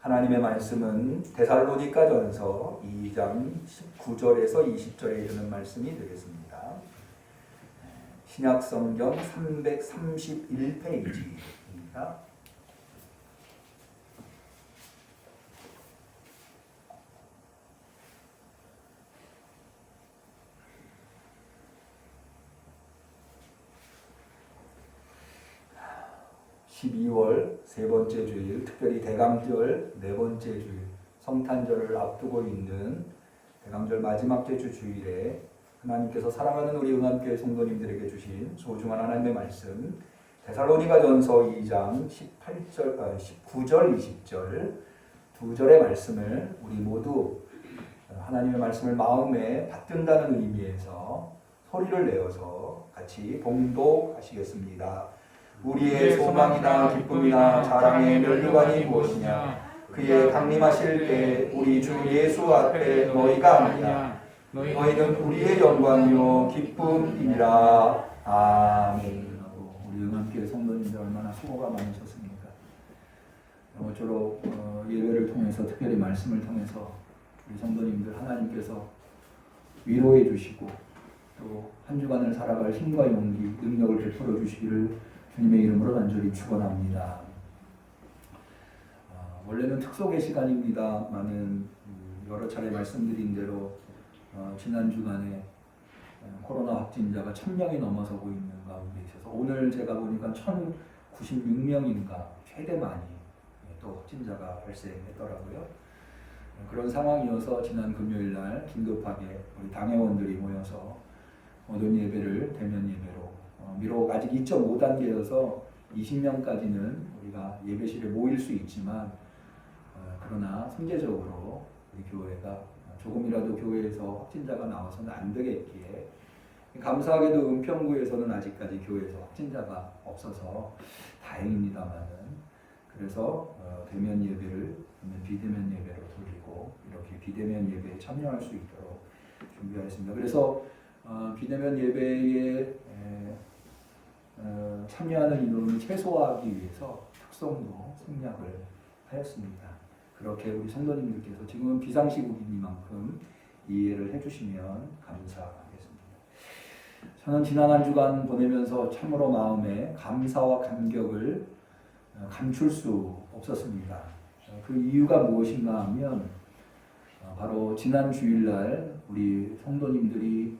하나님의 말씀은 데살로니가전서 2장 19절에서 20절에 이르는 말씀이 되겠습니다. 신약성경 331페이지입니다. (12월) 세 번째 주일, 특별히 대강절 네 번째 주일, 성탄절을 앞두고 있는 대강절 마지막 주 주일에 하나님께서 사랑하는 우리 응암교회 성도님들에게 주신 소중한 하나님의 말씀, 데살로니가전서 2장 19절 20절 두 절의 말씀을 우리 모두 하나님의 말씀을 마음에 받든다는 의미에서 소리를 내어서 같이 봉독하시겠습니다. 우리의 소망이나 기쁨이나 자랑의 면류관이 무엇이냐? 그의 강림하실 때 우리 주 예수 앞에 너희가 아니냐? 너희는 우리의 영광이요 기쁨이니라. 아멘. 우리 응암교회 성도님들 얼마나 수고가 많으셨습니까? 모쪼록 예배를 통해서, 특별히 말씀을 통해서 우리 성도님들 하나님께서 위로해 주시고 또 한 주간을 살아갈 힘과 용기, 능력을 베풀어 주시기를 주님의 이름으로 간절히 축원합니다. 원래는 특속의 시간입니다만은 여러 차례 말씀드린 대로 지난 주간에 코로나 확진자가 1000명이 넘어서고 있는 가운데 있어서 오늘 제가 보니까 1096명인가 최대 많이 또 확진자가 발생했더라고요. 그런 상황이어서 지난 금요일 날 긴급하게 우리 당회원들이 모여서 모든 예배를 대면 예배로 비록 아직 2.5단계여서 20명까지는 우리가 예배실에 모일 수 있지만 그러나 선제적으로 우리 교회가 조금이라도 교회에서 확진자가 나와서는 안 되겠기에, 감사하게도 은평구에서는 아직까지 교회에서 확진자가 없어서 다행입니다만은, 그래서 대면 예배를 비대면 예배로 돌리고 이렇게 비대면 예배에 참여할 수 있도록 준비하였습니다. 그래서 비대면 예배에 참여하는 인원을 최소화하기 위해서 특성도 생략을 하였습니다. 그렇게 우리 성도님들께서 지금은 비상시국이니만큼 이해를 해주시면 감사하겠습니다. 저는 지난 한 주간 보내면서 참으로 마음에 감사와 감격을 감출 수 없었습니다. 그 이유가 무엇인가 하면 바로 지난 주일날 우리 성도님들이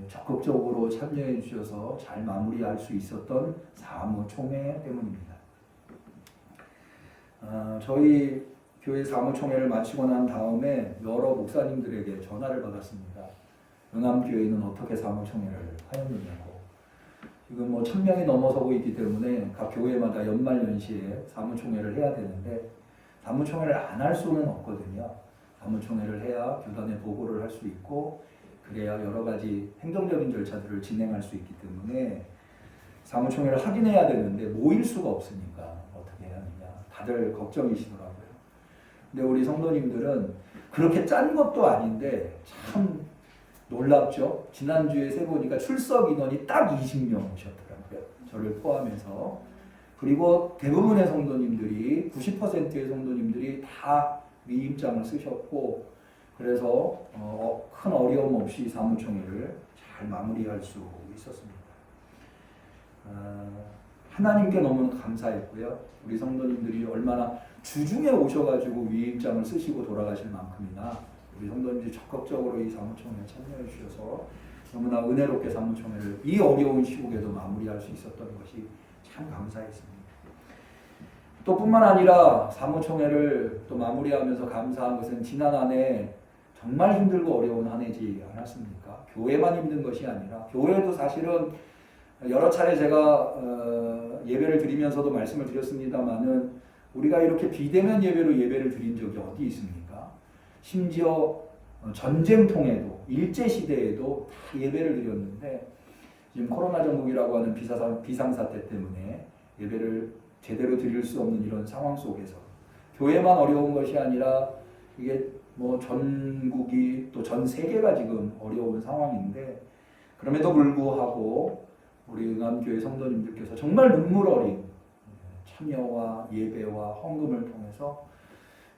적극적으로 참여해 주셔서 잘 마무리할 수 있었던 사무총회 때문입니다. 저희 교회 사무총회를 마치고 난 다음에 여러 목사님들에게 전화를 받았습니다. 응암교회는 어떻게 사무총회를 하였느냐고. 지금 1000명이 넘어서고 있기 때문에 각 교회마다 연말연시에 사무총회를 해야 되는데 사무총회를 안 할 수는 없거든요. 사무총회를 해야 교단에 보고를 할 수 있고 그래야 여러 가지 행정적인 절차들을 진행할 수 있기 때문에 사무총회를 하긴 해야 되는데 모일 수가 없으니까 어떻게 해야 하느냐. 다들 걱정이시더라고요. 근데 우리 성도님들은 그렇게 짠 것도 아닌데 참 놀랍죠. 지난주에 세보니까 출석 인원이 딱 20명 오셨더라고요. 저를 포함해서. 그리고 대부분의 성도님들이 90%의 성도님들이 다 위임장을 쓰셨고, 그래서 큰 어려움 없이 사무총회를 잘 마무리할 수 있었습니다. 하나님께 너무 감사했고요. 우리 성도님들이 얼마나 주중에 오셔가지고 위임장을 쓰시고 돌아가실 만큼이나 우리 성도님들이 적극적으로 이 사무총회에 참여해 주셔서 너무나 은혜롭게 사무총회를 이 어려운 시국에도 마무리할 수 있었던 것이 참 감사했습니다. 또 뿐만 아니라 사무총회를 또 마무리하면서 감사한 것은 지난 한 해 정말 힘들고 어려운 한 해지 않았습니까? 교회만 힘든 것이 아니라 교회도 사실은 여러 차례 제가 예배를 드리면서도 말씀을 드렸습니다마는 우리가 이렇게 비대면 예배로 예배를 드린 적이 어디 있습니까? 심지어 전쟁통에도 일제시대에도 다 예배를 드렸는데 지금 코로나 전국이라고 하는 비상사태 때문에 예배를 제대로 드릴 수 없는 이런 상황 속에서 교회만 어려운 것이 아니라 이게 전국이 또 전 세계가 지금 어려운 상황인데 그럼에도 불구하고 우리 응암교회 성도님들께서 정말 눈물 어린 참여와 예배와 헌금을 통해서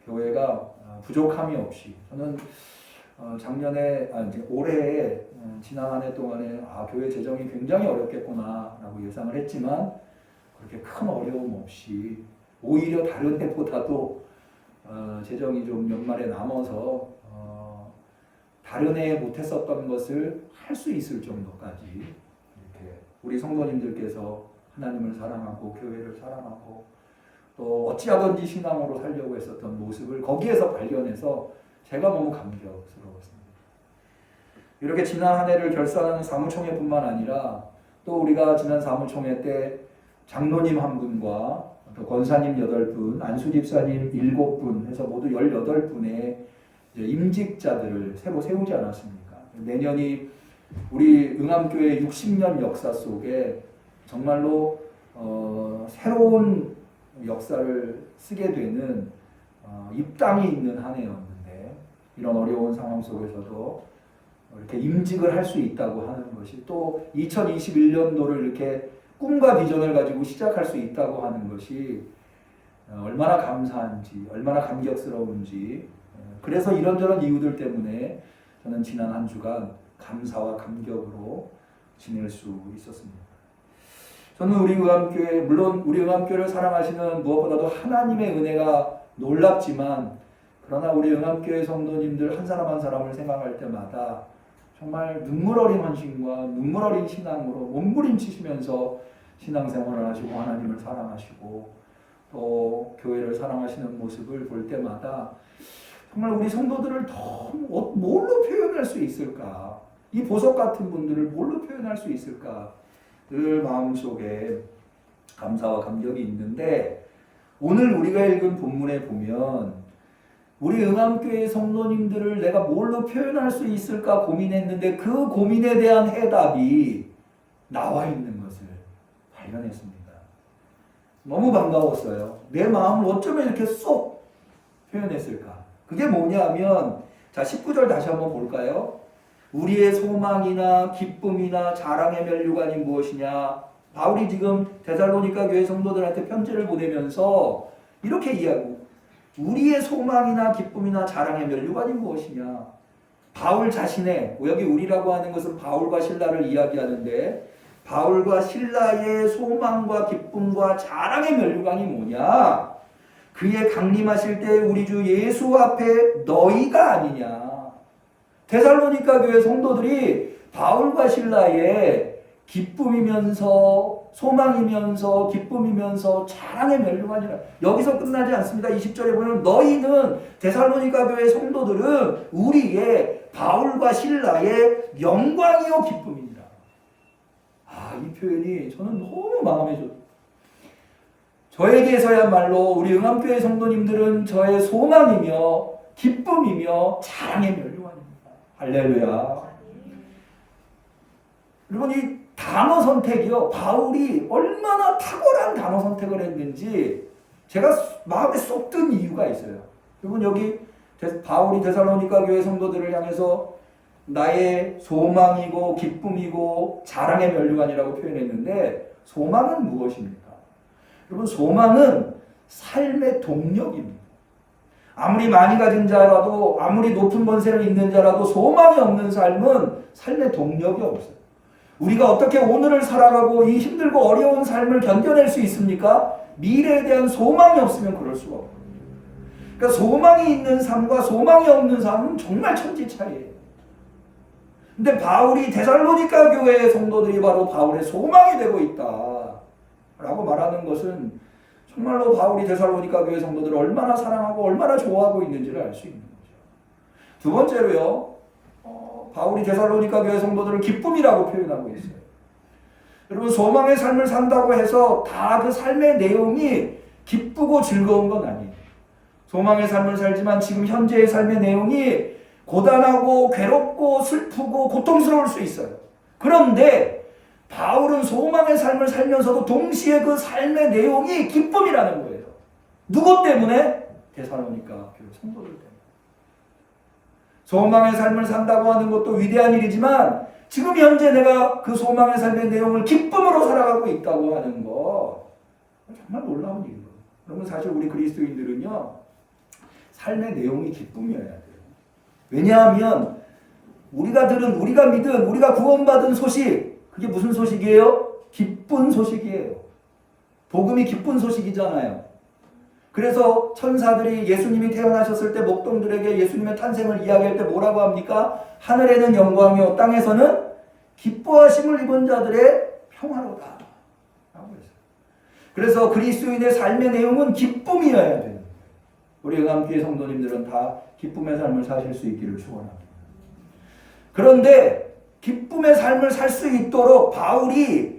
교회가 부족함이 없이 저는 작년에 이제 올해 지난 한 해 동안에 교회 재정이 굉장히 어렵겠구나라고 예상을 했지만 그렇게 큰 어려움 없이 오히려 다른 해보다도 재정이 좀 연말에 남아서 다른 해에 못했었던 것을 할 수 있을 정도까지 이렇게 우리 성도님들께서 하나님을 사랑하고 교회를 사랑하고 또 어찌하든지 신앙으로 살려고 했었던 모습을 거기에서 발견해서 제가 너무 감격스러웠습니다. 이렇게 지난 한 해를 결산하는 사무총회뿐만 아니라 또 우리가 지난 사무총회 때 장로님 한 분과 또 권사님 8분, 안수집사님 7분 해서 모두 18분의 임직자들을 새로 세우지 않았습니까? 내년이 우리 응암교회 60년 역사 속에 정말로 새로운 역사를 쓰게 되는 입당이 있는 한 해였는데 이런 어려운 상황 속에서도 이렇게 임직을 할 수 있다고 하는 것이 또 2021년도를 이렇게 꿈과 비전을 가지고 시작할 수 있다고 하는 것이 얼마나 감사한지 얼마나 감격스러운지 그래서 이런저런 이유들 때문에 저는 지난 한 주간 감사와 감격으로 지낼 수 있었습니다. 저는 우리 응암교회 물론 우리 응암교회를 사랑하시는 무엇보다도 하나님의 은혜가 놀랍지만 그러나 우리 응암교회 성도님들 한 사람 한 사람을 생각할 때마다 정말 눈물 어린 헌신과 눈물 어린 신앙으로 몸부림치시면서 신앙생활을 하시고 하나님을 사랑하시고 또 교회를 사랑하시는 모습을 볼 때마다 정말 우리 성도들을 더 뭘로 표현할 수 있을까? 이 보석 같은 분들을 뭘로 표현할 수 있을까? 늘 마음속에 감사와 감격이 있는데 오늘 우리가 읽은 본문에 보면 우리 응암교회 성도님들을 내가 뭘로 표현할 수 있을까 고민했는데 그 고민에 대한 해답이 나와 있는 것을 발견했습니다. 너무 반가웠어요. 내 마음을 어쩌면 이렇게 쏙 표현했을까? 그게 뭐냐면 자 19절 다시 한번 볼까요? 우리의 소망이나 기쁨이나 자랑의 면류관이 무엇이냐? 바울이 지금 데살로니가 교회 성도들한테 편지를 보내면서 이렇게 이야기하고 우리의 소망이나 기쁨이나 자랑의 면류관이 무엇이냐? 바울 자신의 여기 우리라고 하는 것은 바울과 실라를 이야기하는데 바울과 실라의 소망과 기쁨과 자랑의 면류관이 뭐냐? 그의 강림하실 때 우리 주 예수 앞에 너희가 아니냐? 데살로니가 교회 성도들이 바울과 실라의 기쁨이면서 소망이면서 기쁨이면서 자랑의 면류관이라 여기서 끝나지 않습니다. 20절에 보면 너희는 데살로니가 교회 성도들은 우리의 바울과 실라의 영광이요 기쁨이니라. 이 표현이 저는 너무 마음에 좋아요. 저에게서야말로 우리 응암교회 성도님들은 저의 소망이며 기쁨이며 자랑의 면류관입니다. 할렐루야. 여러분 이 단어 선택이요. 바울이 얼마나 탁월한 단어 선택을 했는지 제가 마음에 쏙 든 이유가 있어요. 여러분 여기 바울이 데살로니가 교회 성도들을 향해서 나의 소망이고 기쁨이고 자랑의 면류관이라고 표현했는데 소망은 무엇입니까? 여러분 소망은 삶의 동력입니다. 아무리 많이 가진 자라도 아무리 높은 권세를 있는 자라도 소망이 없는 삶은 삶의 동력이 없어요. 우리가 어떻게 오늘을 살아가고 이 힘들고 어려운 삶을 견뎌낼 수 있습니까? 미래에 대한 소망이 없으면 그럴 수가 없거든요. 그러니까 소망이 있는 삶과 소망이 없는 삶은 정말 천지 차이예요. 근데 바울이 데살로니가 교회의 성도들이 바로 바울의 소망이 되고 있다라고 말하는 것은 정말로 바울이 데살로니가 교회 성도들을 얼마나 사랑하고 얼마나 좋아하고 있는지를 알 수 있는 거죠. 두 번째로요. 바울이 데살로니가 교회 성도들을 기쁨이라고 표현하고 있어요. 여러분 소망의 삶을 산다고 해서 다 그 삶의 내용이 기쁘고 즐거운 건 아니에요. 소망의 삶을 살지만 지금 현재의 삶의 내용이 고단하고 괴롭고 슬프고 고통스러울 수 있어요. 그런데 바울은 소망의 삶을 살면서도 동시에 그 삶의 내용이 기쁨이라는 거예요. 누구 때문에? 데살로니가 교회 성도들 때문에. 소망의 삶을 산다고 하는 것도 위대한 일이지만 지금 현재 내가 그 소망의 삶의 내용을 기쁨으로 살아가고 있다고 하는 거 정말 놀라운 일이에요. 그러면 사실 우리 그리스도인들은요 삶의 내용이 기쁨이어야 돼요. 왜냐하면 우리가 믿은, 우리가 구원받은 소식, 그게 무슨 소식이에요? 기쁜 소식이에요. 복음이 기쁜 소식이잖아요. 그래서 천사들이 예수님이 태어나셨을 때 목동들에게 예수님의 탄생을 이야기할 때 뭐라고 합니까? 하늘에는 영광이요 땅에서는 기뻐하심을 입은 자들의 평화로다 라고 했어요. 그래서 그리스도인의 삶의 내용은 기쁨이어야 되는 거예요. 우리 응암교회 성도님들은 다 기쁨의 삶을 사실 수 있기를 축원합니다. 그런데 기쁨의 삶을 살 수 있도록 바울이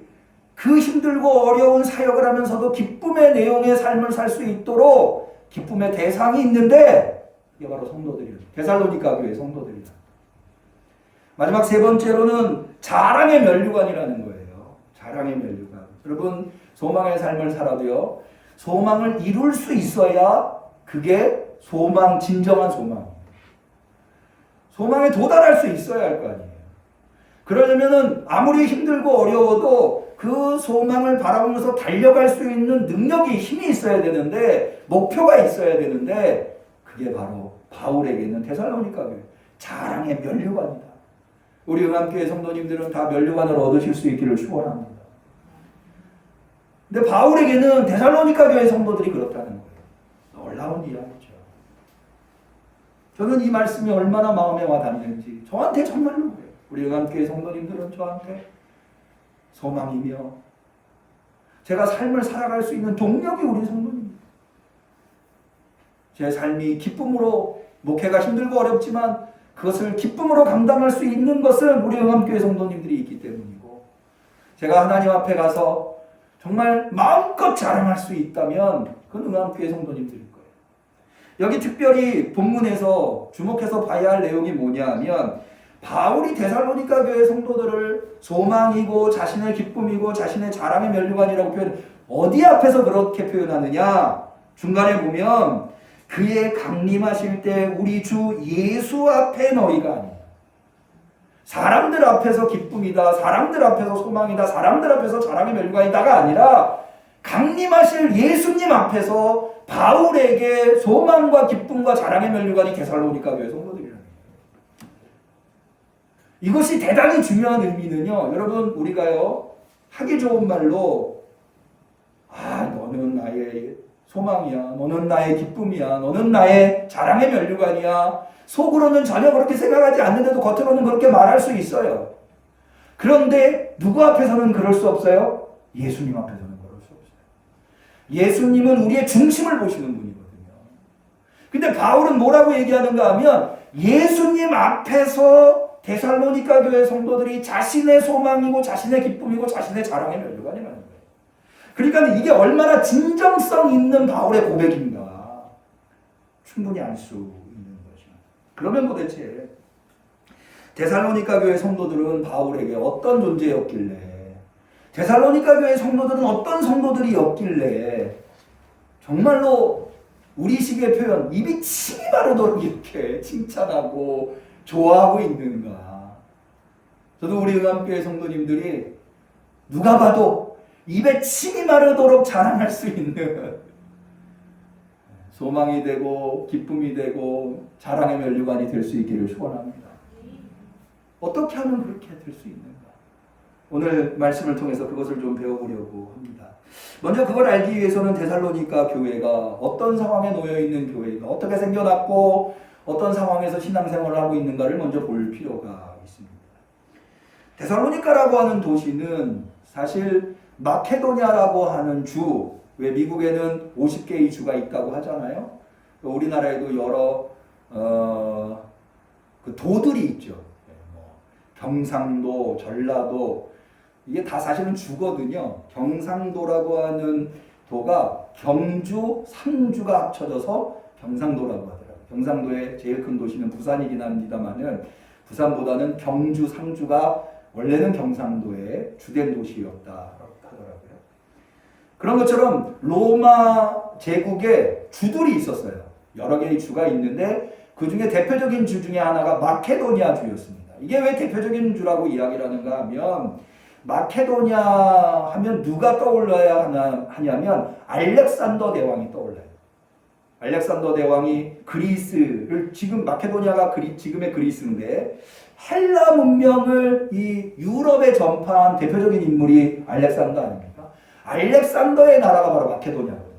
그 힘들고 어려운 사역을 하면서도 기쁨의 내용의 삶을 살 수 있도록 기쁨의 대상이 있는데 이게 바로 성도들이에요. 데살로니가 교회 성도들이다. 마지막 세 번째로는 자랑의 면류관이라는 거예요. 자랑의 면류관. 여러분 소망의 삶을 살아도요. 소망을 이룰 수 있어야 그게 진정한 소망입니다. 소망에 도달할 수 있어야 할 거 아니에요. 그러려면은 아무리 힘들고 어려워도 그 소망을 바라보면서 달려갈 수 있는 능력이 힘이 있어야 되는데 목표가 있어야 되는데 그게 바로 바울에게는 데살로니가 교회 자랑의 면류관이다. 우리 응암교회 성도님들은 다 면류관을 얻으실 수 있기를 축원합니다. 근데 바울에게는 데살로니가 교회 성도들이 그렇다는 거예요. 놀라운 이야기죠. 저는 이 말씀이 얼마나 마음에 와닿는지 저한테 정말로 그래요. 우리 응암교회 성도님들은 저한테 소망이며 제가 삶을 살아갈 수 있는 동력이 우리 성도님입니다. 제 삶이 기쁨으로 목회가 힘들고 어렵지만 그것을 기쁨으로 감당할 수 있는 것은 우리 응암교회 성도님들이 있기 때문이고 제가 하나님 앞에 가서 정말 마음껏 자랑할 수 있다면 그건 응암교회 성도님들일 거예요. 여기 특별히 본문에서 주목해서 봐야 할 내용이 뭐냐 하면 바울이 데살로니가 교회 성도들을 소망이고 자신의 기쁨이고 자신의 자랑의 면류관이라고 어디 앞에서 그렇게 표현하느냐? 중간에 보면 그의 강림하실 때 우리 주 예수 앞에 너희가 아니라 사람들 앞에서 기쁨이다, 사람들 앞에서 소망이다, 사람들 앞에서 자랑의 면류관이다가 아니라 강림하실 예수님 앞에서 바울에게 소망과 기쁨과 자랑의 면류관이 데살로니가 교회 성도들이라는 거예요. 이것이 대단히 중요한 의미는요. 여러분 우리가요 하기 좋은 말로 너는 나의 소망이야, 너는 나의 기쁨이야, 너는 나의 자랑의 면류관이야. 속으로는 전혀 그렇게 생각하지 않는데도 겉으로는 그렇게 말할 수 있어요. 그런데 누구 앞에서는 그럴 수 없어요? 예수님 앞에서는 그럴 수 없어요. 예수님은 우리의 중심을 보시는 분이거든요. 근데 바울은 뭐라고 얘기하는가 하면 예수님 앞에서 데살로니가 교회 성도들이 자신의 소망이고 자신의 기쁨이고 자신의 자랑의 면류관이라는 거예요. 그러니까 이게 얼마나 진정성 있는 바울의 고백인가 충분히 알 수 있는 거죠. 그러면 도대체 데살로니가 교회 성도들은 바울에게 어떤 존재였길래, 데살로니가 교회 성도들은 어떤 성도들이었길래 정말로 우리식의 표현 입이 침이 마르도록 이렇게 칭찬하고 좋아하고 있는가. 저도 우리 응암교회 성도님들이 누가 봐도 입에 침이 마르도록 자랑할 수 있는 소망이 되고 기쁨이 되고 자랑의 면류관이 될 수 있기를 축원합니다. 어떻게 하면 그렇게 될 수 있는가? 오늘 말씀을 통해서 그것을 좀 배워보려고 합니다. 먼저 그걸 알기 위해서는 데살로니가 교회가 어떤 상황에 놓여 있는 교회가 어떻게 생겨났고 어떤 상황에서 신앙생활을 하고 있는가를 먼저 볼 필요가 있습니다. 데살로니가라고 하는 도시는 사실 마케도니아라고 하는 주, 왜 미국에는 50개의 주가 있다고 하잖아요. 우리나라에도 여러 그 도들이 있죠. 경상도, 전라도, 이게 다 사실은 주거든요. 경상도라고 하는 도가 경주, 상주가 합쳐져서 경상도라고 하더라고요. 경상도의 제일 큰 도시는 부산이긴 합니다만은 부산보다는 경주, 상주가 원래는 경상도의 주된 도시였다라고 하더라고요. 그런 것처럼 로마 제국에 주들이 있었어요. 여러 개의 주가 있는데 그 중에 대표적인 주 중에 하나가 마케도니아 주였습니다. 이게 왜 대표적인 주라고 이야기를 하는가 하면 마케도니아 하면 누가 떠올라야 하냐면 알렉산더 대왕이 떠올라요. 알렉산더 대왕이 그리스를, 지금 마케도니아가 지금의 그리스인데 헬라 문명을 이 유럽에 전파한 대표적인 인물이 알렉산더 아닙니까? 알렉산더의 나라가 바로 마케도니아거든요.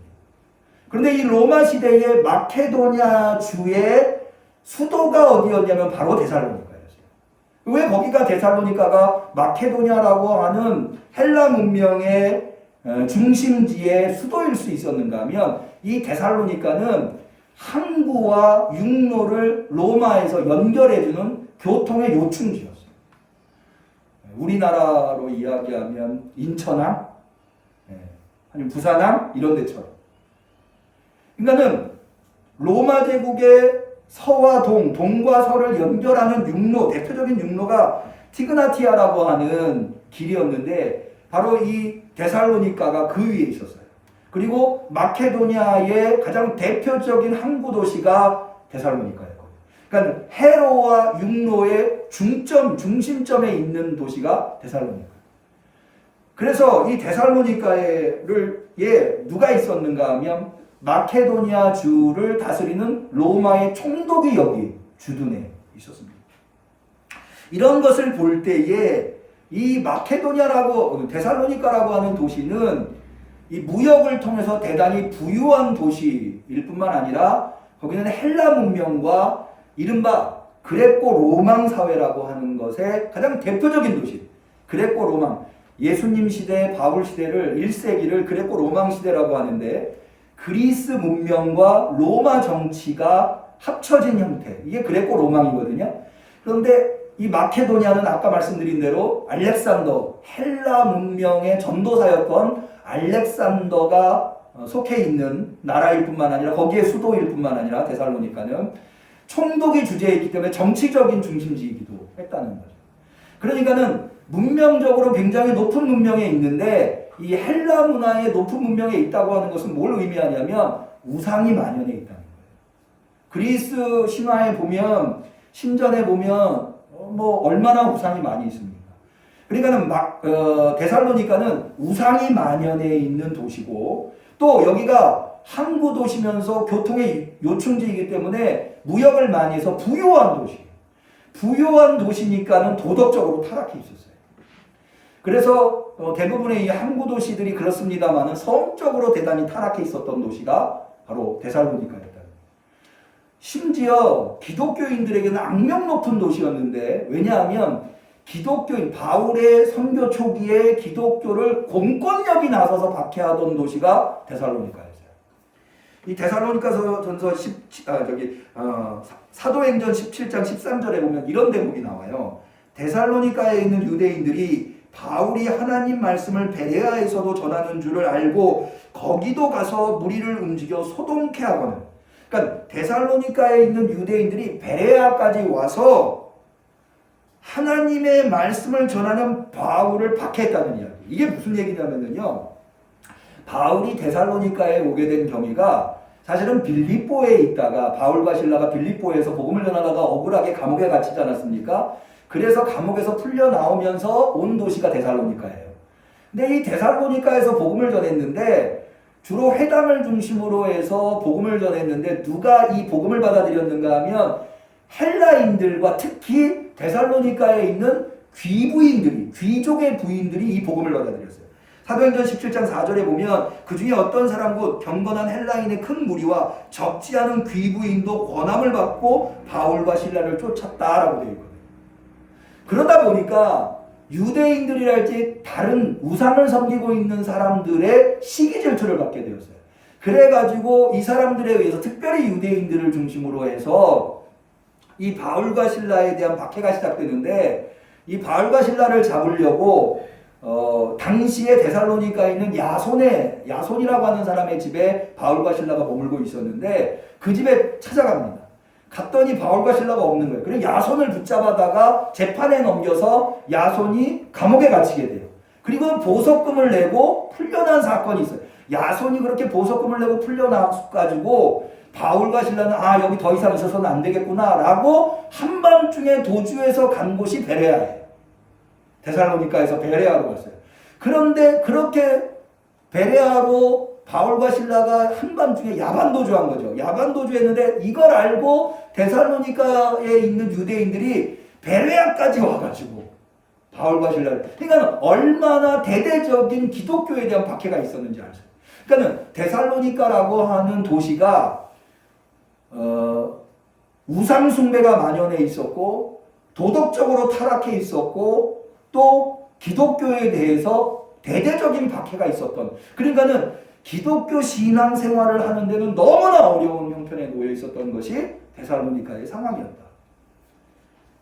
그런데 이 로마 시대의 마케도니아 주의 수도가 어디였냐면 바로 데살로니카였어요. 왜 거기가 데살로니카가 마케도니아라고 하는 헬라 문명의 중심지의 수도일 수 있었는가 하면 이 데살로니카는 항구와 육로를 로마에서 연결해주는 교통의 요충지였어요. 우리나라로 이야기하면 인천항, 아니면 부산항 이런 데처럼. 그러니까는 로마 제국의 서와 동, 동과 서를 연결하는 육로, 대표적인 육로가 티그나티아라고 하는 길이었는데 바로 이 데살로니카가 그 위에 있었어요. 그리고 마케도니아의 가장 대표적인 항구 도시가 데살로니카예요. 그러니까 해로와 육로의 중심점에 있는 도시가 데살로니카. 그래서 이 데살로니카에 누가 있었는가 하면 마케도니아 주를 다스리는 로마의 총독이 여기 주둔에 있었습니다. 이런 것을 볼 때에 이 데살로니카라고 하는 도시는 이 무역을 통해서 대단히 부유한 도시일 뿐만 아니라 거기는 헬라 문명과 이른바 그레코 로망 사회라고 하는 것의 가장 대표적인 도시. 그레코 로망. 예수님 시대, 바울 시대를 1세기를 그레코 로망 시대라고 하는데 그리스 문명과 로마 정치가 합쳐진 형태. 이게 그레코 로망이거든요. 그런데 이 마케도니아는 아까 말씀드린 대로 알렉산더, 헬라 문명의 전도사였던 알렉산더가 속해 있는 나라일 뿐만 아니라 거기에 수도일 뿐만 아니라 데살로니카는 총독이 주재했기 때문에 정치적인 중심지이기도 했다는 거죠. 그러니까는 문명적으로 굉장히 높은 문명에 있는데 이 헬라 문화의 높은 문명에 있다고 하는 것은 뭘 의미하냐면 우상이 만연해 있다는 거예요. 그리스 신화에 보면 신전에 보면 얼마나 우상이 많이 있습니까? 그러니까는 데살로니카는 우상이 만연해 있는 도시고 또 여기가 항구 도시면서 교통의 요충지이기 때문에 무역을 많이 해서 부유한 도시. 부유한 도시니까는 도덕적으로 타락해 있었어요. 그래서 대부분의 이 항구 도시들이 그렇습니다만은 성적으로 대단히 타락해 있었던 도시가 바로 데살로니카였다. 심지어 기독교인들에게는 악명 높은 도시였는데 왜냐하면 기독교인 바울의 선교 초기에 기독교를 공권력이 나서서 박해하던 도시가 데살로니카였어요. 이 데살로니가전서 사도행전 17장 13절에 보면 이런 대목이 나와요. 데살로니카에 있는 유대인들이 바울이 하나님 말씀을 베레아에서도 전하는 줄을 알고 거기도 가서 무리를 움직여 소동케 하거늘. 그러니까 데살로니카에 있는 유대인들이 베레아까지 와서 하나님의 말씀을 전하는 바울을 박해했다는 이야기. 이게 무슨 얘기냐면요. 바울이 데살로니카에 오게 된 경위가 사실은 빌립보에 있다가 바울과 실라가 빌립보에서 복음을 전하다가 억울하게 감옥에 갇히지 않았습니까? 그래서 감옥에서 풀려 나오면서 온 도시가 데살로니카예요. 근데 이 데살로니카에서 복음을 전했는데 주로 회당을 중심으로 해서 복음을 전했는데 누가 이 복음을 받아들였는가 하면 헬라인들과 특히 데살로니카에 있는 귀족의 부인들이 이 복음을 받아들였어요. 사도행전 17장 4절에 보면 그 중에 어떤 사람과 경건한 헬라인의 큰 무리와 적지 않은 귀부인도 권함을 받고 바울과 실라를 쫓았다라고 되어 있거든요. 그러다 보니까 유대인들이랄지 다른 우상을 섬기고 있는 사람들의 시기 질투를 받게 되었어요. 그래가지고 이 사람들에 의해서 특별히 유대인들을 중심으로 해서 이 바울과 실라에 대한 박해가 시작되는데 이 바울과 실라를 잡으려고 당시에 데살로니카에 있는 야손이라고 하는 사람의 집에 바울과 실라가 머물고 있었는데 그 집에 찾아갑니다. 갔더니 바울과 실라가 없는 거예요. 그래서 야손을 붙잡아다가 재판에 넘겨서 야손이 감옥에 갇히게 돼요. 그리고 보석금을 내고 풀려난 사건이 있어요. 야손이 그렇게 보석금을 내고 풀려나가지고 바울과 실라는 여기 더 이상 있어서는 안 되겠구나 라고 한밤중에 도주해서 간 곳이 베레아예요. 데살로니카에서 베레아로 갔어요. 그런데 그렇게 베레아로 바울과 신라가 한밤중에 야반도주한 거죠. 야반도주했는데 이걸 알고 데살로니가에 있는 유대인들이 베레아까지 와가지고 바울과 신라를, 그러니까 얼마나 대대적인 기독교에 대한 박해가 있었는지 알죠. 그러니까 데살로니가라고 하는 도시가 우상 숭배가 만연해 있었고 도덕적으로 타락해 있었고 또 기독교에 대해서 대대적인 박해가 있었던, 그러니까는 기독교 신앙 생활을 하는 데는 너무나 어려운 형편에 놓여 있었던 것이 데살로니가의 상황이었다.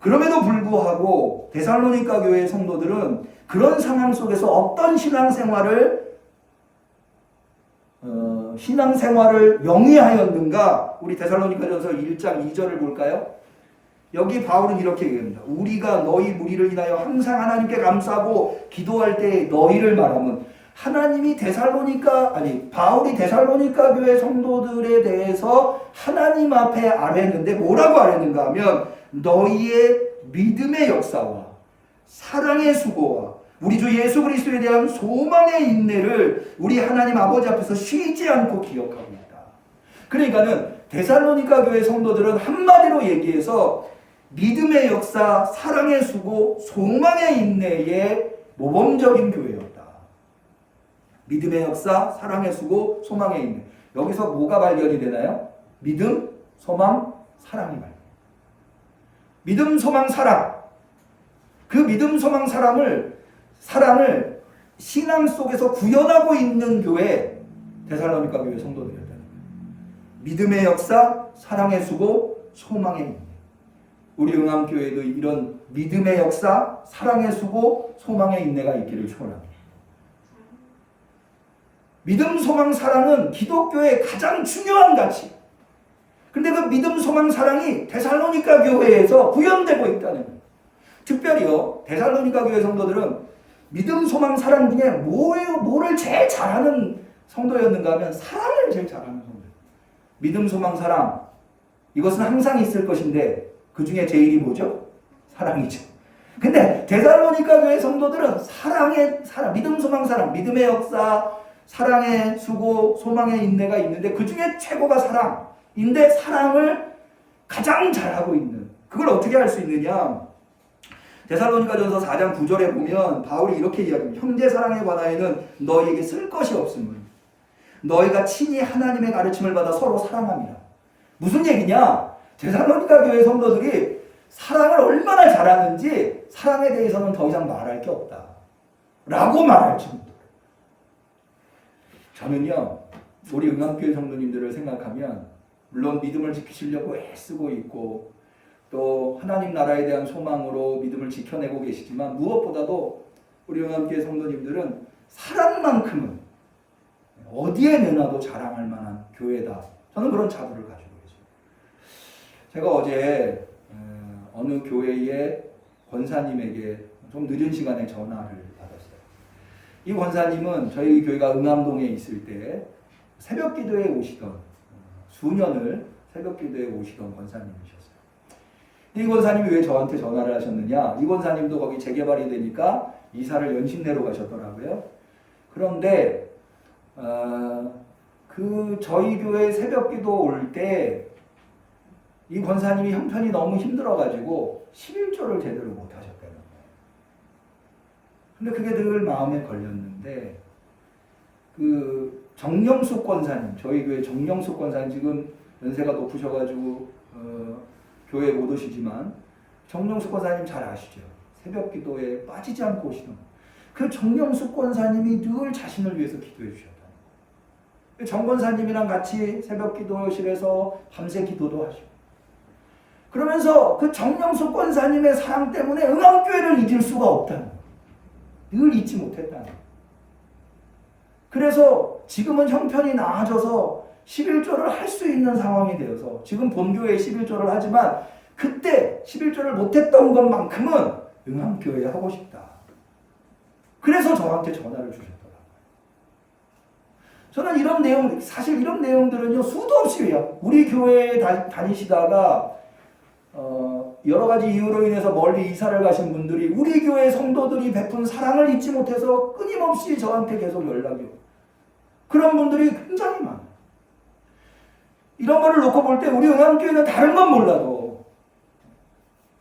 그럼에도 불구하고 데살로니가 교회의 성도들은 그런 상황 속에서 어떤 신앙생활을 영위하였는가? 우리 데살로니가전서 1장 2절을 볼까요? 여기 바울은 이렇게 얘기합니다. 우리가 너희 무리를 인하여 항상 하나님께 감사하고 기도할 때 너희를 말하면, 하나님이 바울이 데살로니가 교회 성도들에 대해서 하나님 앞에 아뢰는데 뭐라고 아뢰는가 하면, 너희의 믿음의 역사와 사랑의 수고와 우리 주 예수 그리스도에 대한 소망의 인내를 우리 하나님 아버지 앞에서 쉬지 않고 기억하고 있다. 그러니까는 데살로니가 교회 성도들은 한마디로 얘기해서 믿음의 역사, 사랑의 수고, 소망의 인내의 모범적인 교회였다. 믿음의 역사, 사랑의 수고, 소망의 인내. 여기서 뭐가 발견이 되나요? 믿음, 소망, 사랑이 발견. 믿음, 소망, 사랑. 그 믿음, 소망, 사랑을 신앙 속에서 구현하고 있는 교회, 데살로니가 교회 성도들이었다는 거예요. 믿음의 역사, 사랑의 수고, 소망의 인내. 우리 응암교회도 이런 믿음의 역사, 사랑의 수고, 소망의 인내가 있기를 축원합니다. 믿음, 소망, 사랑은 기독교의 가장 중요한 가치. 근데 그 믿음, 소망, 사랑이 데살로니가 교회에서 구현되고 있다는 거예요. 특별히요, 데살로니가 교회 성도들은 믿음, 소망, 사랑 중에 뭐를 제일 잘하는 성도였는가 하면 사랑을 제일 잘하는 성도예요. 믿음, 소망, 사랑. 이것은 항상 있을 것인데 그 중에 제일이 뭐죠? 사랑이죠. 근데 데살로니가 교회 성도들은 믿음, 소망, 사랑, 믿음의 역사, 사랑의 수고, 소망의 인내가 있는데 그 중에 최고가 사랑인데 사랑을 가장 잘하고 있는, 그걸 어떻게 할 수 있느냐? 데살로니가전서 4장 9절에 보면 바울이 이렇게 이야기합니다. 형제 사랑에 관하여는 너희에게 쓸 것이 없음을 너희가 친히 하나님의 가르침을 받아 서로 사랑합니다. 무슨 얘기냐? 데살로니가 교회 성도들이 사랑을 얼마나 잘하는지 사랑에 대해서는 더 이상 말할 게 없다 라고 말할 정도. 저는요, 우리 응암교회 성도님들을 생각하면 물론 믿음을 지키시려고 애쓰고 있고 또 하나님 나라에 대한 소망으로 믿음을 지켜내고 계시지만 무엇보다도 우리 응암교회 성도님들은 사랑만큼은 어디에 내놔도 자랑할 만한 교회다. 저는 그런 자부를 가지고 있습니다. 제가 어제 어느 교회의 권사님에게 좀 늦은 시간에 전화를 받았어요. 이 권사님은 저희 교회가 응암동에 있을 때 새벽 기도에 오시던, 수년을 새벽 기도에 오시던 권사님이셨어요. 이 권사님이 왜 저한테 전화를 하셨느냐? 이 권사님도 거기 재개발이 되니까 이사를 연신내로 가셨더라고요. 그런데 저희 교회 새벽 기도 올 때 이 권사님이 형편이 너무 힘들어가지고 11조를 제대로 못 하셨다는 거예요. 근데 그게 늘 마음에 걸렸는데 정영숙 권사님, 저희 교회 정영숙 권사님 지금 연세가 높으셔가지고 교회에 못 오시지만 정영숙 권사님 잘 아시죠? 새벽 기도에 빠지지 않고 오시는 그 정영숙 권사님이 늘 자신을 위해서 기도해 주셨다. 정 권사님이랑 같이 새벽 기도실에서 밤새 기도도 하시고 그러면서 그 정영숙 권사님의 사랑 때문에 응암교회를 잊을 수가 없다는, 늘 잊지 못했다는. 그래서 지금은 형편이 나아져서 11조를 할 수 있는 상황이 되어서 지금 본교회에 11조를 하지만 그때 11조를 못했던 것만큼은 응암교회에 하고 싶다. 그래서 저한테 전화를 주셨더라고요. 저는 사실 이런 내용들은요, 수도 없이 해요. 우리 교회에 다니시다가 여러 가지 이유로 인해서 멀리 이사를 가신 분들이 우리 교회 성도들이 베푼 사랑을 잊지 못해서 끊임없이 저한테 계속 연락이 오고 그런 분들이 굉장히 많아요. 이런 거를 놓고 볼 때 우리 응암교회는 다른 건 몰라도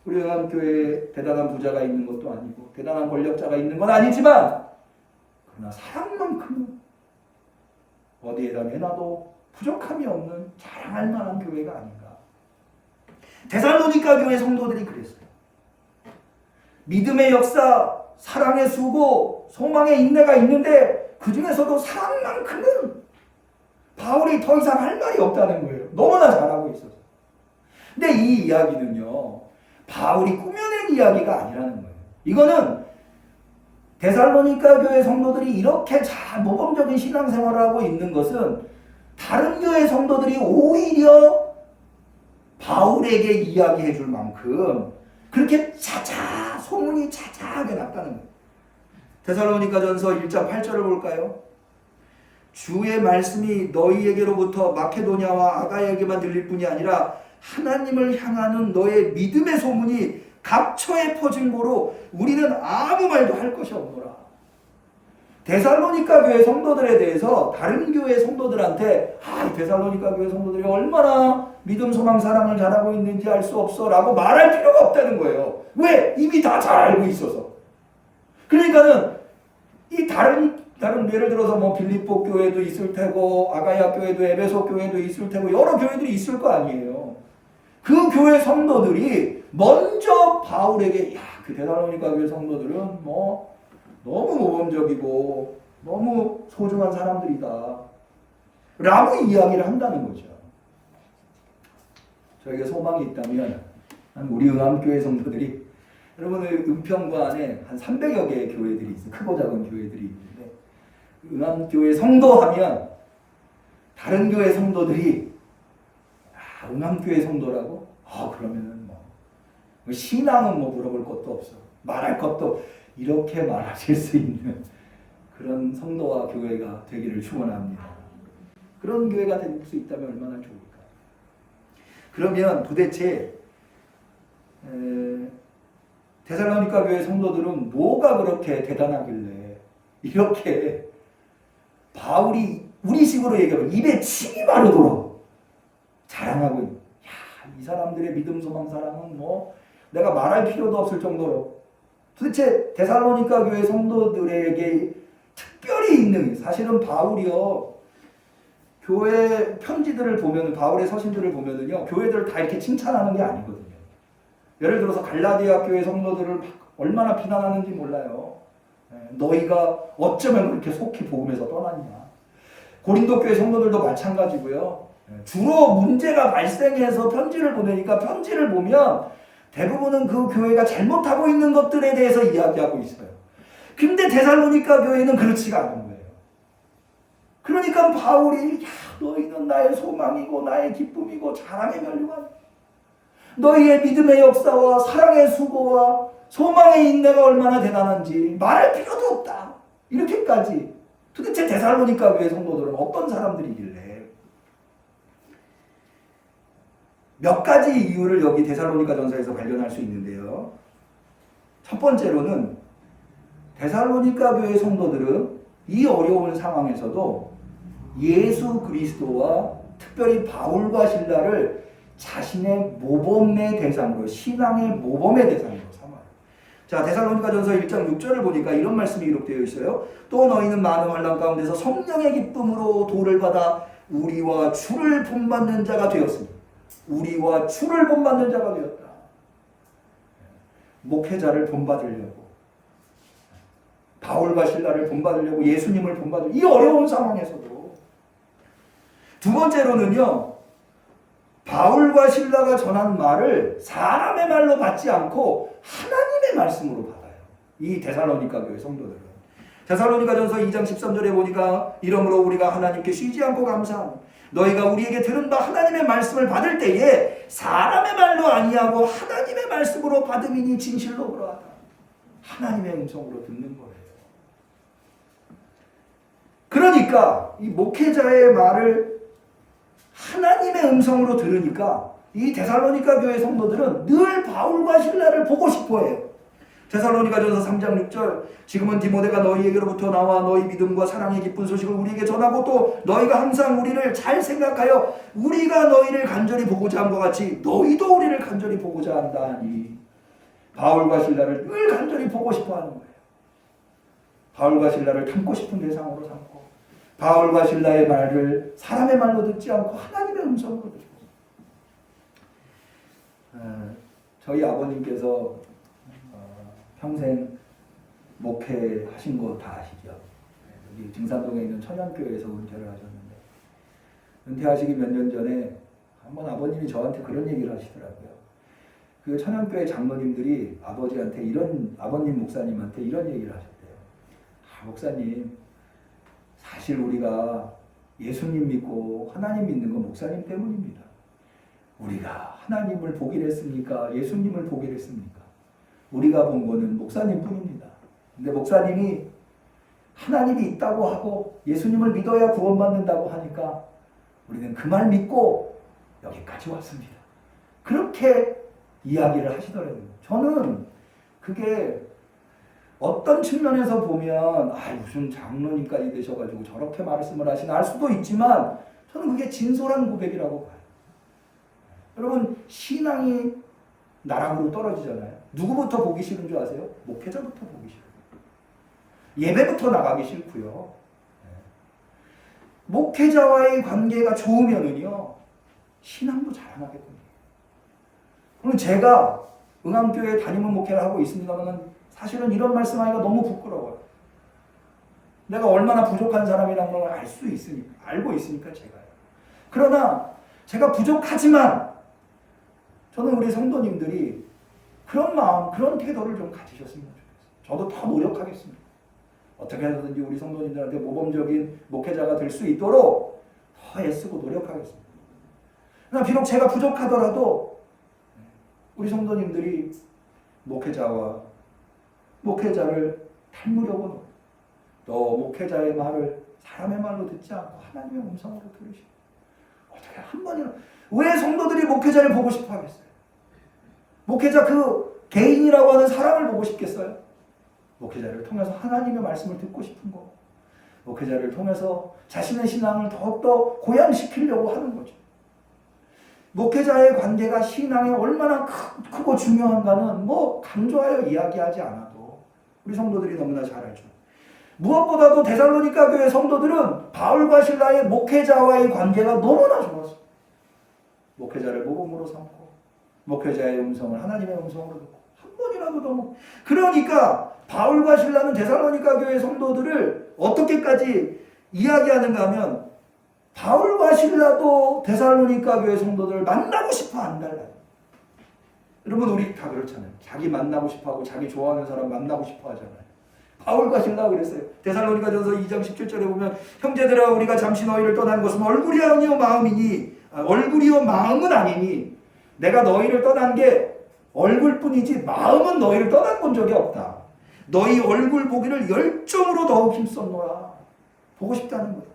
우리 응암교회에 대단한 부자가 있는 것도 아니고 대단한 권력자가 있는 건 아니지만 그러나 사랑만큼은 어디에다 내놔도 부족함이 없는 자랑할 만한 교회가 아닌가. 데살로니가 교회 성도들이 그랬어요. 믿음의 역사, 사랑의 수고, 소망의 인내가 있는데 그 중에서도 사랑만큼은 바울이 더 이상 할 말이 없다는 거예요. 너무나 잘하고 있어서. 근데 이 이야기는요, 바울이 꾸며낸 이야기가 아니라는 거예요. 이거는 데살로니가 교회 성도들이 이렇게 잘 모범적인 신앙생활을 하고 있는 것은 다른 교회 성도들이 오히려 바울에게 이야기해 줄 만큼 그렇게 소문이 자자하게 났다는 거예요. 데살로니가전서 1장 8절을 볼까요? 주의 말씀이 너희에게로부터 마케도냐와 아가야에게만 들릴 뿐이 아니라 하나님을 향하는 너의 믿음의 소문이 각처에 퍼진고로 우리는 아무 말도 할 것이 없노라. 데살로니가 교회 성도들에 대해서 다른 교회 성도들한테 데살로니가 교회 성도들이 얼마나 믿음, 소망, 사랑을 잘하고 있는지 알 수 없어 라고 말할 필요가 없다는 거예요. 왜? 이미 다 잘 알고 있어서. 그러니까는 이 다른 예를 들어서 뭐 빌립보 교회도 있을 테고 아가야 교회도 에베소 교회도 있을 테고 여러 교회들이 있을 거 아니에요. 그 교회 성도들이 먼저 바울에게 그 데살로니가 교회 성도들은 뭐 너무 모범적이고 너무 소중한 사람들이다 라고 이야기를 한다는 거죠. 저에게 소망이 있다면 우리 응암교회 성도들이 여러분의 은평구 안에 한 300여 개의 교회들이 있어요. 크고 작은 교회들이 있는데 응암교회 성도 하면 다른 교회 성도들이 응암교회 성도라고? 그러면은 뭐 신앙은 뭐 물어볼 것도 없어. 말할 것도 이렇게 말하실 수 있는 그런 성도와 교회가 되기를 축원합니다. 그런 교회가 될 수 있다면 얼마나 좋을까. 그러면 도대체 데살로니가 교회 성도들은 뭐가 그렇게 대단하길래 이렇게 바울이 우리식으로 얘기하면 입에 침이 마르도록 자랑하고 있는, 이 사람들의 믿음, 소망, 사랑은 뭐 내가 말할 필요도 없을 정도로 도대체 데살로니가 교회 성도들에게 특별히 있는, 사실은 바울이요 교회 편지들을 보면, 바울의 서신들을 보면은요 교회들을 다 이렇게 칭찬하는 게 아니거든요. 예를 들어서 갈라디아 교회 성도들을 얼마나 비난하는지 몰라요. 너희가 어쩌면 그렇게 속히 복음에서 떠났냐. 고린도 교회 성도들도 마찬가지고요. 주로 문제가 발생해서 편지를 보내니까 편지를 보면 대부분은 그 교회가 잘못하고 있는 것들에 대해서 이야기하고 있어요. 근데 데살로니가 교회는 그렇지가 않은 거예요. 그러니까 바울이 너희는 나의 소망이고 나의 기쁨이고 자랑의 면류관, 너희의 믿음의 역사와 사랑의 수고와 소망의 인내가 얼마나 대단한지 말할 필요도 없다. 이렇게까지. 도대체 데살로니가 교회 성도들은 어떤 사람들이길래? 몇 가지 이유를 여기 데살로니가 전서에서 발견할 수 있는데요. 첫 번째로는 데살로니가 교회 성도들은 이 어려운 상황에서도 예수 그리스도와 특별히 바울과 실라를 자신의 모범의 대상으로, 신앙의 모범의 대상으로 삼아요. 자, 데살로니가전서 1장 6절을 보니까 이런 말씀이 기록되어 있어요. 또 너희는 많은 환난 가운데서 성령의 기쁨으로 도를 받아 우리와 주를 본받는 자가 되었으니, 우리와 주를 본받는 자가 되었다. 목회자를 본받으려고, 바울과 실라를 본받으려고, 예수님을 본받으려고, 이 어려운 상황에서도. 두 번째로는요, 바울과 실라가 전한 말을 사람의 말로 받지 않고 하나님의 말씀으로 받아요. 이 데살로니가 교회 성도들은. 데살로니가전서 2장 13절에 보니까 이러므로 우리가 하나님께 쉬지 않고 감사하노. 너희가 우리에게 들은 바 하나님의 말씀을 받을 때에 사람의 말로 아니하고 하나님의 말씀으로 받음이니 진실로 그러하다. 하나님의 음성으로 듣는 거예요. 그러니까 이 목회자의 말을 하나님의 음성으로 들으니까 이 데살로니가 교회 성도들은 늘 바울과 실라를 보고 싶어해요. 데살로니가전서 3장 6절 지금은 디모데가 너희에게로부터 나와 너희 믿음과 사랑의 기쁜 소식을 우리에게 전하고 또 너희가 항상 우리를 잘 생각하여 우리가 너희를 간절히 보고자 함과 같이 너희도 우리를 간절히 보고자 한다 하니 바울과 실라를 늘 간절히 보고 싶어 하는 거예요. 바울과 실라를 닮고 싶은 대상으로 삼고 바울과 실라의 말을 사람의 말로 듣지 않고 하나님의 음성으로 듣고 저희 아버님께서 평생 목회하신 거 다 아시죠? 여기 증산동에 있는 천연교회에서 은퇴를 하셨는데 은퇴하시기 몇 년 전에 한번 아버님이 저한테 그런 얘기를 하시더라고요. 그 천연교회 장로님들이 아버님 목사님한테 이런 얘기를 하셨대요. 목사님, 사실 우리가 예수님 믿고 하나님 믿는 건 목사님 때문입니다. 우리가 하나님을 보기로 했습니까? 예수님을 보기로 했습니까? 우리가 본 거는 목사님 뿐입니다. 근데 목사님이 하나님이 있다고 하고 예수님을 믿어야 구원받는다고 하니까 우리는 그 말 믿고 여기까지 왔습니다. 그렇게 이야기를 하시더라고요. 저는 그게 어떤 측면에서 보면 무슨 장로님까지 되셔가지고 저렇게 말씀을 하시나 할 수도 있지만 저는 그게 진솔한 고백이라고 봐요. 여러분 신앙이 나락으로 떨어지잖아요. 누구부터 보기 싫은 줄 아세요? 목회자부터 보기 싫어요. 예배부터 나가기 싫고요. 목회자와의 관계가 좋으면은요 신앙도 자라나겠군요. 그럼 제가 응암교회 담임 목회를 하고 있습니다만 사실은 이런 말씀하기가 너무 부끄러워요. 내가 얼마나 부족한 사람이라는 걸 알고 있으니까 제가요. 그러나 제가 부족하지만 저는 우리 성도님들이 그런 마음, 그런 태도를 좀 가지셨으면 좋겠어요. 저도 더 노력하겠습니다. 어떻게 해서든지 우리 성도님들한테 모범적인 목회자가 될 수 있도록 더 애쓰고 노력하겠습니다. 그러나 비록 제가 부족하더라도 우리 성도님들이 목회자를 닮으려고 또 목회자의 말을 사람의 말로 듣지 않고 하나님의 음성으로 들으시고 어떻게 한 번이나 왜 성도들이 목회자를 보고 싶어 하겠어요? 목회자 그 개인이라고 하는 사람을 보고 싶겠어요? 목회자를 통해서 하나님의 말씀을 듣고 싶은 거. 목회자를 통해서 자신의 신앙을 더욱더 고양시키려고 하는 거죠. 목회자의 관계가 신앙에 얼마나 크고 중요한가는 강조하여 이야기하지 않아도 우리 성도들이 너무나 잘 알죠. 무엇보다도 데살로니가 교회 성도들은 바울과 실라의 목회자와의 관계가 너무나 좋았어요. 목회자를 모범으로 삼고 목회자의 음성을 하나님의 음성으로 듣고 한 번이라도 너무 그러니까 바울과 실라는 데살로니가 교회 성도들을 어떻게까지 이야기하는가 하면 바울과 실라도 데살로니가 교회 성도들을 만나고 싶어 한달라요. 여러분 우리 다 그렇잖아요. 자기 만나고 싶어하고 자기 좋아하는 사람 만나고 싶어 하잖아요. 바울과 실라가 그랬어요. 데살로니가전서 2장 17절에 보면 형제들아 우리가 잠시 너희를 떠난 것은 얼굴이 아니요 마음은 아니니 내가 너희를 떠난 게 얼굴뿐이지 마음은 너희를 떠난 본 적이 없다. 너희 얼굴 보기를 열정으로 더욱 힘썼노라. 보고 싶다는 거예요.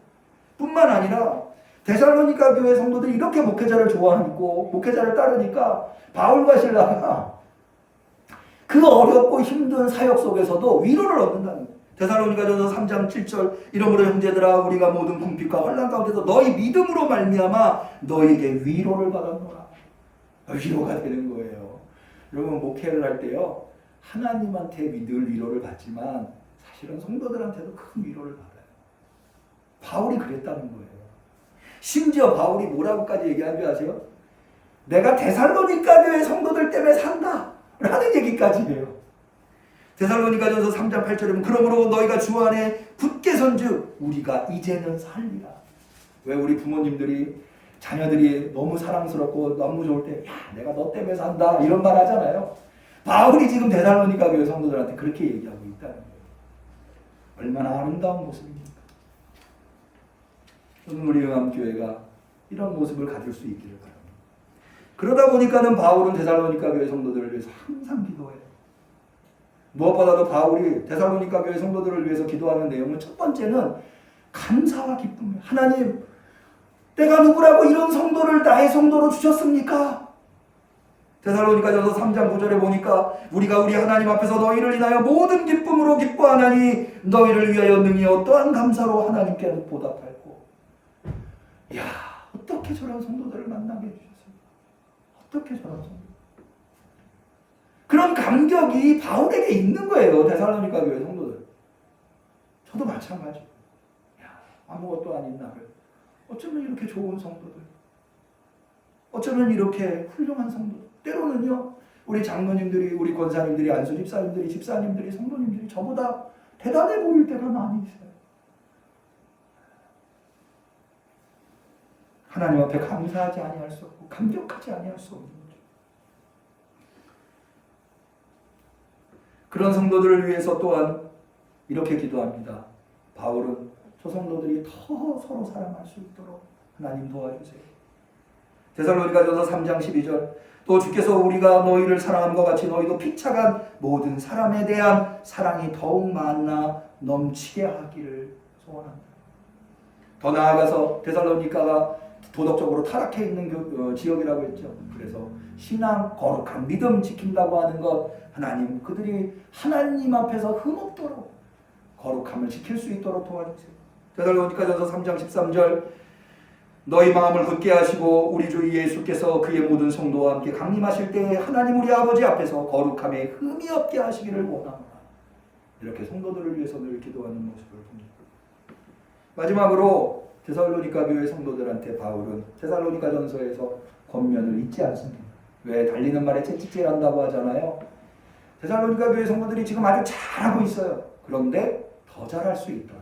뿐만 아니라 데살로니가 교회 성도들이 이렇게 목회자를 좋아하고 목회자를 따르니까 바울과 실라가 그 어렵고 힘든 사역 속에서도 위로를 얻는다는 거예요. 데살로니가전서 3장 7절 이러므로 형제들아 우리가 모든 궁핍과 환난 가운데서 너희 믿음으로 말미암아 너희에게 위로를 받았노라. 위로가 되는 거예요. 여러분 목회를 할 때요 하나님한테 늘 위로를 받지만 사실은 성도들한테도 큰 위로를 받아요. 바울이 그랬다는 거예요. 심지어 바울이 뭐라고까지 얘기한 줄 아세요? 내가 데살로니가 교회 성도들 때문에 산다 라는 얘기까지 해요. 데살로니가전서 3장 8절에 보면 그러므로 너희가 주 안에 굳게 선즉 우리가 이제는 살리라. 왜 우리 부모님들이 자녀들이 너무 사랑스럽고 너무 좋을 때 야 내가 너 때문에 산다 이런 말 하잖아요. 바울이 지금 데살로니가 교회 성도들한테 그렇게 얘기하고 있다는 거예요. 얼마나 아름다운 모습입니까? 우리 응암교회가 이런 모습을 가질 수 있기를 바랍니다. 그러다 보니까는 바울은 데살로니가 교회 성도들을 위해서 항상 기도해요. 무엇보다도 바울이 데살로니가 교회 성도들을 위해서 기도하는 내용은 첫 번째는 감사와 기쁨이에요. 하나님, 내가 누구라고 이런 성도를 나의 성도로 주셨습니까? 데살로니가전서 3장 9절에 보니까 우리가 우리 하나님 앞에서 너희를 인하여 모든 기쁨으로 기뻐하나니 너희를 위하여 능히 어떠한 감사로 하나님께 보답할고. 야, 어떻게 저런 성도들을 만나게 해주셨어요? 어떻게 저런 성도? 그런 감격이 바울에게 있는 거예요. 데살로니가 교회 성도들. 저도 마찬가지. 야, 아무것도 아닌 나를 어쩌면 이렇게 좋은 성도들, 어쩌면 이렇게 훌륭한 성도들. 때로는요, 우리 장로님들이, 우리 권사님들이, 안수 집사님들이, 집사님들이, 성도님들이 저보다 대단해 보일 때가 많이 있어요. 하나님 앞에 감사하지 아니할 수 없고 감격하지 아니할 수 없는 거죠. 그런 성도들을 위해서 또한 이렇게 기도합니다. 바울은 저 성도들이 더 서로 사랑할 수 있도록 하나님 도와주세요. 데살로니가전서 3장 12절, 또 주께서 우리가 너희를 사랑함과 같이 너희도 피차간 모든 사람에 대한 사랑이 더욱 많나 넘치게 하기를 소원합니다. 더 나아가서 데살로니가가 도덕적으로 타락해 있는 지역이라고 했죠. 그래서 신앙, 거룩한 믿음 지킨다고 하는 것, 하나님 그들이 하나님 앞에서 흠없도록 거룩함을 지킬 수 있도록 도와주세요. 데살로니가전서 3장 13절, 너희 마음을 굳게 하시고 우리 주 예수께서 그의 모든 성도와 함께 강림하실 때에 하나님 우리 아버지 앞에서 거룩함에 흠이 없게 하시기를 원합니다. 이렇게 성도들을 위해서 늘 기도하는 모습을 봅니다. 마지막으로 데살로니가 교회 성도들한테 바울은 데살로니가전서에서 권면을 잊지 않습니다. 왜 달리는 말에 채찍질한다고 하잖아요. 데살로니가 교회 성도들이 지금 아주 잘하고 있어요. 그런데 더 잘할 수 있다.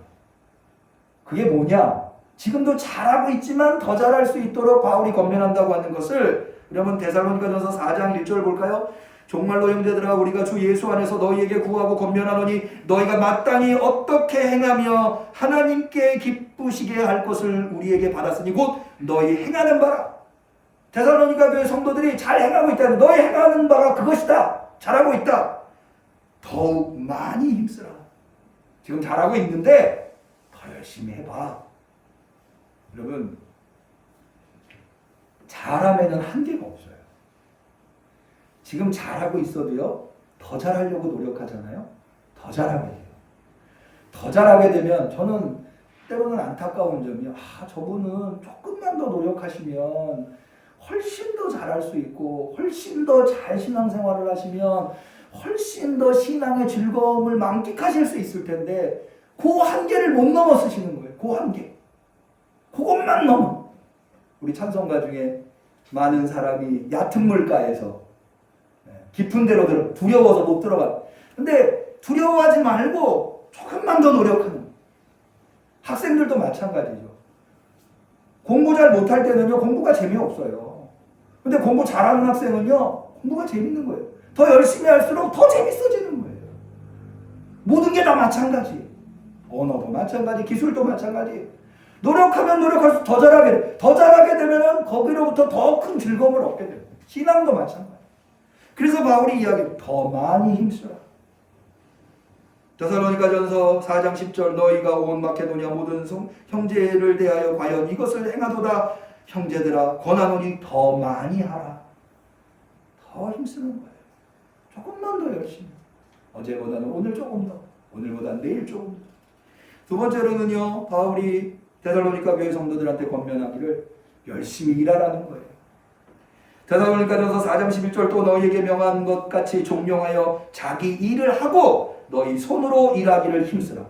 그게 뭐냐? 지금도 잘하고 있지만 더 잘할 수 있도록 바울이 권면한다고 하는 것을, 여러분 데살로니가전서 4장 1절 볼까요? 정말로 형제들아 우리가 주 예수 안에서 너희에게 구하고 권면하노니 너희가 마땅히 어떻게 행하며 하나님께 기쁘시게 할 것을 우리에게 받았으니 곧 너희 행하는 바라. 데살로니가 교회 성도들이 잘 행하고 있다는, 너희 행하는 바가 그것이다. 잘하고 있다. 더욱 많이 힘쓰라. 지금 잘하고 있는데 더 열심히 해봐. 여러분, 잘함에는 한계가 없어요. 지금 잘하고 있어도요, 더 잘하려고 노력하잖아요. 더 잘하게 돼요. 더 잘하게 되면 저는 때로는 안타까운 점이, 저분은 조금만 더 노력하시면 훨씬 더 잘할 수 있고 훨씬 더 잘 신앙생활을 하시면 훨씬 더 신앙의 즐거움을 만끽하실 수 있을 텐데 그 한계를 못 넘어 쓰시는 거예요. 그 한계. 그것만 넘어. 우리 찬송가 중에 많은 사람이 얕은 물가에서 깊은 데로 두려워서 못 들어가. 근데 두려워하지 말고 조금만 더 노력하는. 학생들도 마찬가지죠. 공부 잘 못할 때는요, 공부가 재미없어요. 근데 공부 잘하는 학생은요, 공부가 재밌는 거예요. 더 열심히 할수록 더 재밌어지는 거예요. 모든 게 다 마찬가지. 언어도 마찬가지, 기술도 마찬가지. 노력하면 노력할수록 더 잘하게 돼. 더 잘하게 되면 거기로부터 더 큰 즐거움을 얻게 돼요. 신앙도 마찬가지. 그래서 바울이 이야기해요. 더 많이 힘쓰라. 데살로니가전서 4장 10절, 너희가 온 마케도니아 모든 형제를 대하여 과연 이것을 행하도다. 형제들아 권하노니 더 많이 하라. 더 힘쓰는 거예요. 조금만 더 열심히. 어제보다는 오늘 조금 더, 오늘보다는 내일 조금 더. 두 번째로는요, 바울이 데살로니가 교회 성도들한테 권면하기를 열심히 일하라는 거예요. 데살로니가전서 4장 11절, 또 너희에게 명한 것 같이 종용하여 자기 일을 하고 너희 손으로 일하기를 힘쓰라.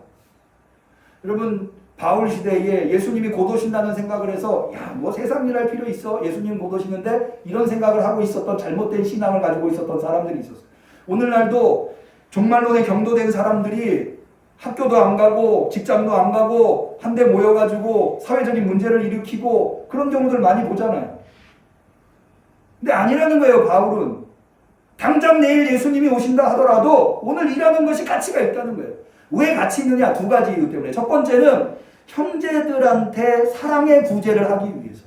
여러분, 바울 시대에 예수님이 곧 오신다는 생각을 해서 뭐 세상 일 할 필요 있어? 예수님 곧 오시는데, 이런 생각을 하고 있었던, 잘못된 신앙을 가지고 있었던 사람들이 있었어요. 오늘날도 종말론에 경도된 사람들이 학교도 안 가고 직장도 안 가고 한데 모여가지고 사회적인 문제를 일으키고 그런 경우들 많이 보잖아요. 근데 아니라는 거예요. 바울은 당장 내일 예수님이 오신다 하더라도 오늘 일하는 것이 가치가 있다는 거예요. 왜 가치 있느냐? 두 가지 이유 때문에. 첫 번째는 형제들한테 사랑의 구제를 하기 위해서.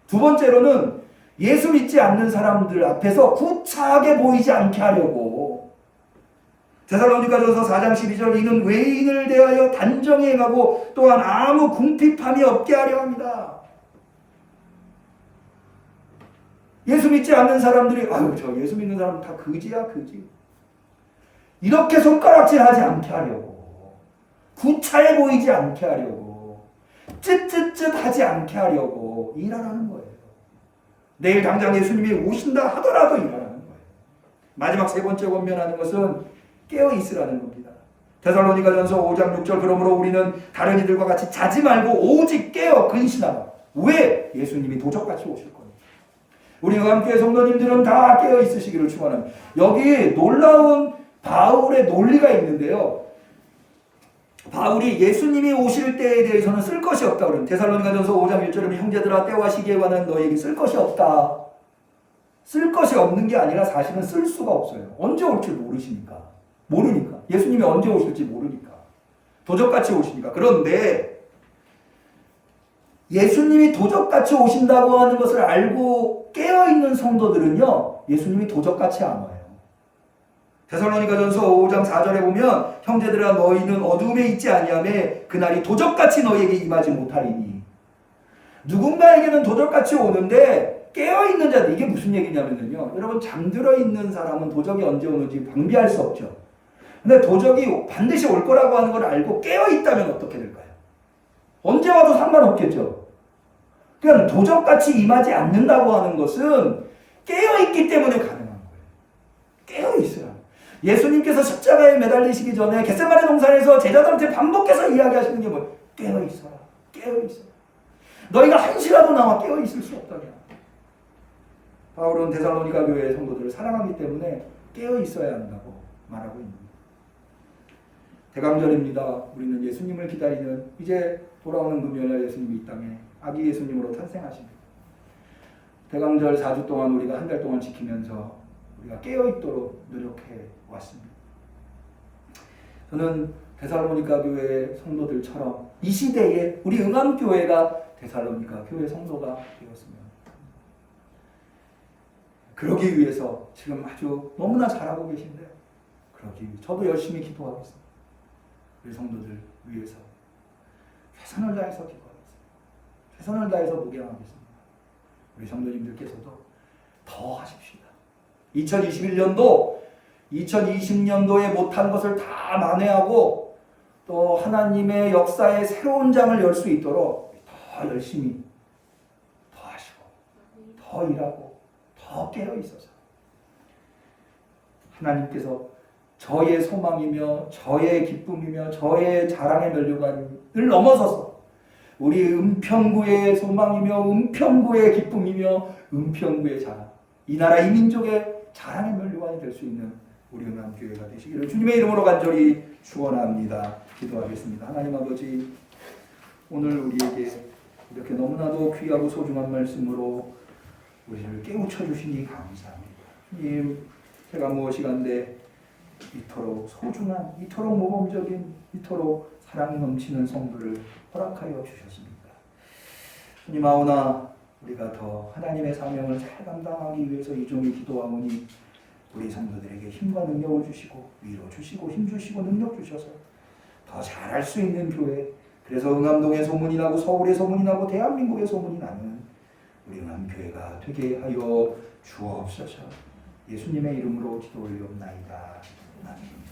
두 번째로는 예수 믿지 않는 사람들 앞에서 구차하게 보이지 않게 하려고. 데살로니가전서 4장 12절, 이는 외인을 대하여 단정히 행하고 또한 아무 궁핍함이 없게 하려 합니다. 예수 믿지 않는 사람들이 아유 저 예수 믿는 사람 다 거지야 거지. 이렇게 손가락질하지 않게 하려고, 구차해 보이지 않게 하려고, 쯧쯧쯧하지 않게 하려고 일하라는 거예요. 내일 당장 예수님이 오신다 하더라도 일하라는 거예요. 마지막 세 번째 권면하는 것은 깨어 있으라는 겁니다. 데살로니가전서 5장 6절 그러므로 우리는 다른 이들과 같이 자지 말고 오직 깨어 근신하라. 왜? 예수님이 도적같이 오실 거예요. 우리 함께 성도님들은 다 깨어 있으시기를 축원합니다. 여기 놀라운 바울의 논리가 있는데요. 바울이 예수님이 오실 때에 대해서는 쓸 것이 없다 그러면 데살로니가전서 5장 1절에 형제들아 때와 시기에 관한 너에게 쓸 것이 없다. 쓸 것이 없는 게 아니라 사실은 쓸 수가 없어요. 언제 올지 모르니까. 예수님이 언제 오실지 모르니까. 도적같이 오시니까. 그런데 예수님이 도적같이 오신다고 하는 것을 알고 깨어있는 성도들은요, 예수님이 도적같이 안 와요. 데살로니가전서 5장 4절에 보면 형제들아 너희는 어둠에 있지 아니하매 그날이 도적같이 너희에게 임하지 못하리니. 누군가에게는 도적같이 오는데 깨어있는 자들, 이게 무슨 얘기냐면요, 여러분 잠들어 있는 사람은 도적이 언제 오는지 방비할 수 없죠. 근데 도적이 반드시 올 거라고 하는 걸 알고 깨어있다면 어떻게 될까요? 언제 와도 상관없겠죠. 그러니까 도적같이 임하지 않는다고 하는 것은 깨어있기 때문에 가능한 거예요. 깨어있어요. 예수님께서 십자가에 매달리시기 전에 겟세마네 동산에서 제자들한테 반복해서 이야기하시는 게 뭐예요? 깨어있어라. 깨어있어라. 너희가 한시라도 나와 깨어있을 수 없다냐. 바울은 데살로니가 교회의 성도들을 사랑하기 때문에 깨어있어야 한다고 말하고 있습니다. 대강절입니다. 우리는 예수님을 기다리는, 이제 돌아오는 금요일 예수님이 이 땅에 아기 예수님으로 탄생하십니다. 대강절 4주 동안 우리가 한 달 동안 지키면서 우리가 깨어있도록 노력해 왔습니다. 저는 데살로니가 교회 성도들처럼 이 시대에 우리 응암교회가 데살로니가 교회 성도가 되었으면, 그러기 위해서 지금 아주 너무나 잘하고 계신데요. 그러기 위해 저도 열심히 기도하겠습니다. 우리 성도들 위해서 최선을 다해서 기도하겠습니다. 최선을 다해서 묵양하겠습니다. 우리 성도님들께서도 더 하십시다. 2021년도 2020년도에 못한 것을 다 만회하고 또 하나님의 역사의 새로운 장을 열 수 있도록 더 열심히 더 하시고 더 일하고 더 깨어 있어서 하나님께서 저의 소망이며 저의 기쁨이며 저의 자랑의 면류관을 넘어서서 우리 은평구의 소망이며 은평구의 기쁨이며 은평구의 자랑, 이 나라 이 민족의 자랑의 면류관이 될 수 있는 우리 응암교회가 되시기를 주님의 이름으로 간절히 축원합니다. 기도하겠습니다. 하나님 아버지, 오늘 우리에게 이렇게 너무나도 귀하고 소중한 말씀으로 우리를 깨우쳐 주시니 감사합니다. 주님, 제가 무엇이간데 이토록 소중한, 이토록 모범적인, 이토록 사랑이 넘치는 성도를 허락하여 주셨습니다. 주님, 아오나 우리가 더 하나님의 사명을 잘 감당하기 위해서 이 종이 기도하오니 우리 성도들에게 힘과 능력을 주시고 위로 주시고 힘 주시고 능력 주셔서 더 잘할 수 있는 교회, 그래서 응암동의 소문이 나고 서울의 소문이 나고 대한민국의 소문이 나는 우리 응암교회가 되게 하여 주옵소서. 예수님의 이름으로 기도 올리옵나이다. 아멘.